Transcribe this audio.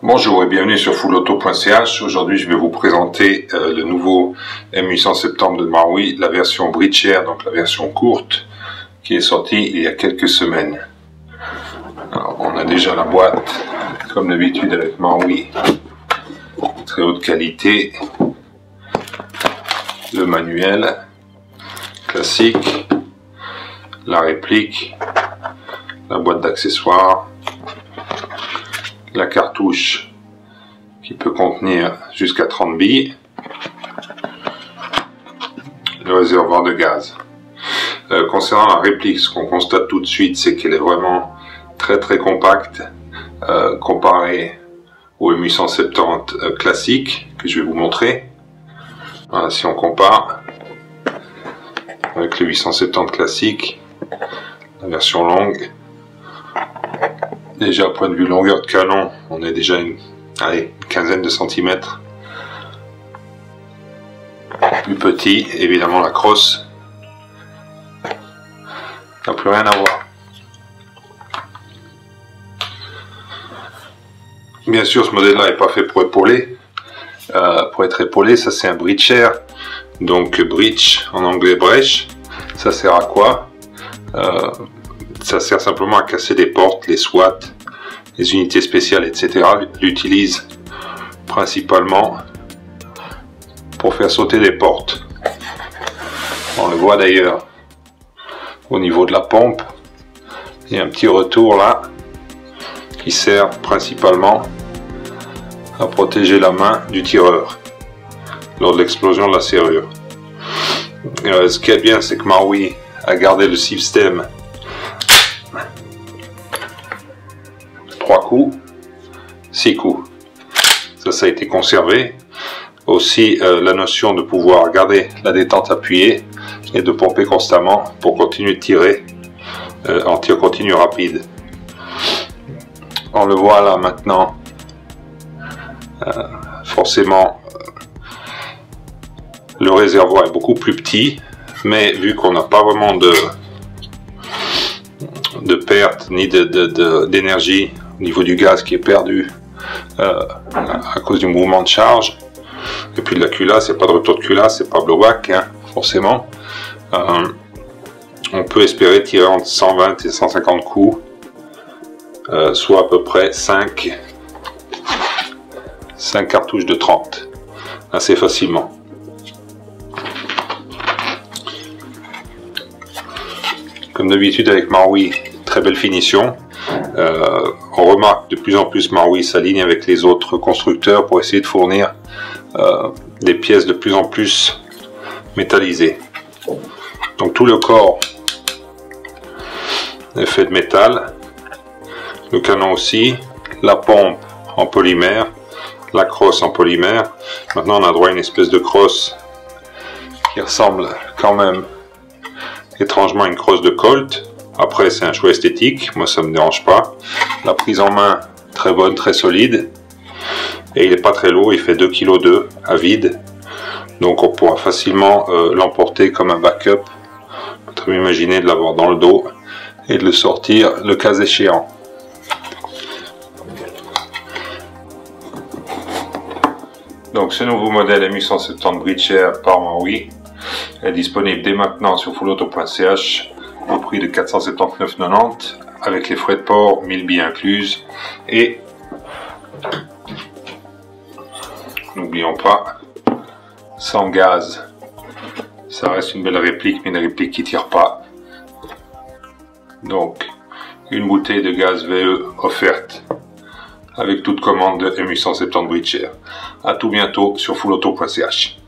Bonjour et bienvenue sur fullauto.ch. Aujourd'hui je vais vous présenter le nouveau M870 de Marui, la version Bridge-Air, donc la version courte, qui est sortie il y a quelques semaines. Alors, on a déjà la boîte, comme d'habitude avec Marui, très haute qualité, le manuel classique, la réplique, la boîte d'accessoires, la cartouche qui peut contenir jusqu'à 30 billes, le réservoir de gaz. Concernant la réplique, ce qu'on constate tout de suite, c'est qu'elle est vraiment très compacte comparée au M870 classique que je vais vous montrer. Voilà, si on compare avec le 870 classique, la version longue. Déjà, au point de vue longueur de canon, on est déjà une quinzaine de centimètres plus petit. Évidemment, la crosse n'a plus rien à voir. Bien sûr, ce modèle-là n'est pas fait pour épauler. Pour être épaulé, ça c'est un Bridge-Air. Donc bridge en anglais brèche. Ça sert à quoi? Ça sert simplement à casser des portes, les SWAT, les unités spéciales, etc. l'utilisent principalement pour faire sauter des portes. On le voit d'ailleurs au niveau de la pompe. Il y a un petit retour là qui sert principalement à protéger la main du tireur lors de l'explosion de la serrure. Ce qui est bien, c'est que Marui a gardé le système 3 coups, 6 coups. Ça a été conservé. Aussi la notion de pouvoir garder la détente appuyée et de pomper constamment pour continuer de tirer en tir continu rapide. On le voit là maintenant. Forcément, le réservoir est beaucoup plus petit, mais vu qu'on n'a pas vraiment de perte ni d'énergie au niveau du gaz qui est perdu à cause du mouvement de charge, et puis de la culasse, il n'y a pas de retour de culasse, c'est pas blowback, hein, forcément. On peut espérer tirer entre 120 et 150 coups, soit à peu près 5 cartouches de 30, assez facilement. Comme d'habitude avec Marui, très belle finition. On remarque de plus en plus Marui s'aligne avec les autres constructeurs pour essayer de fournir des pièces de plus en plus métallisées. Donc tout le corps est fait de métal, le canon aussi, la pompe en polymère, la crosse en polymère. Maintenant on a droit à une espèce de crosse qui ressemble quand même étrangement à une crosse de Colt. Après c'est un choix esthétique, moi ça me dérange pas. La prise en main très bonne, très solide, et il n'est pas très lourd, il fait 2,2 kg à vide, donc on pourra facilement l'emporter comme un backup. On peut imaginer de l'avoir dans le dos et de le sortir le cas échéant. Donc ce nouveau modèle M870 Bridge-Air par Marui est disponible dès maintenant sur fullauto.ch au prix de 479,90 avec les frais de port, 1000 billes incluses, et n'oublions pas, sans gaz. Ça reste une belle réplique, mais une réplique qui tire pas. Donc une bouteille de gaz VE offerte avec toute commande de M870 Bridge-Air. A tout bientôt sur fullauto.ch.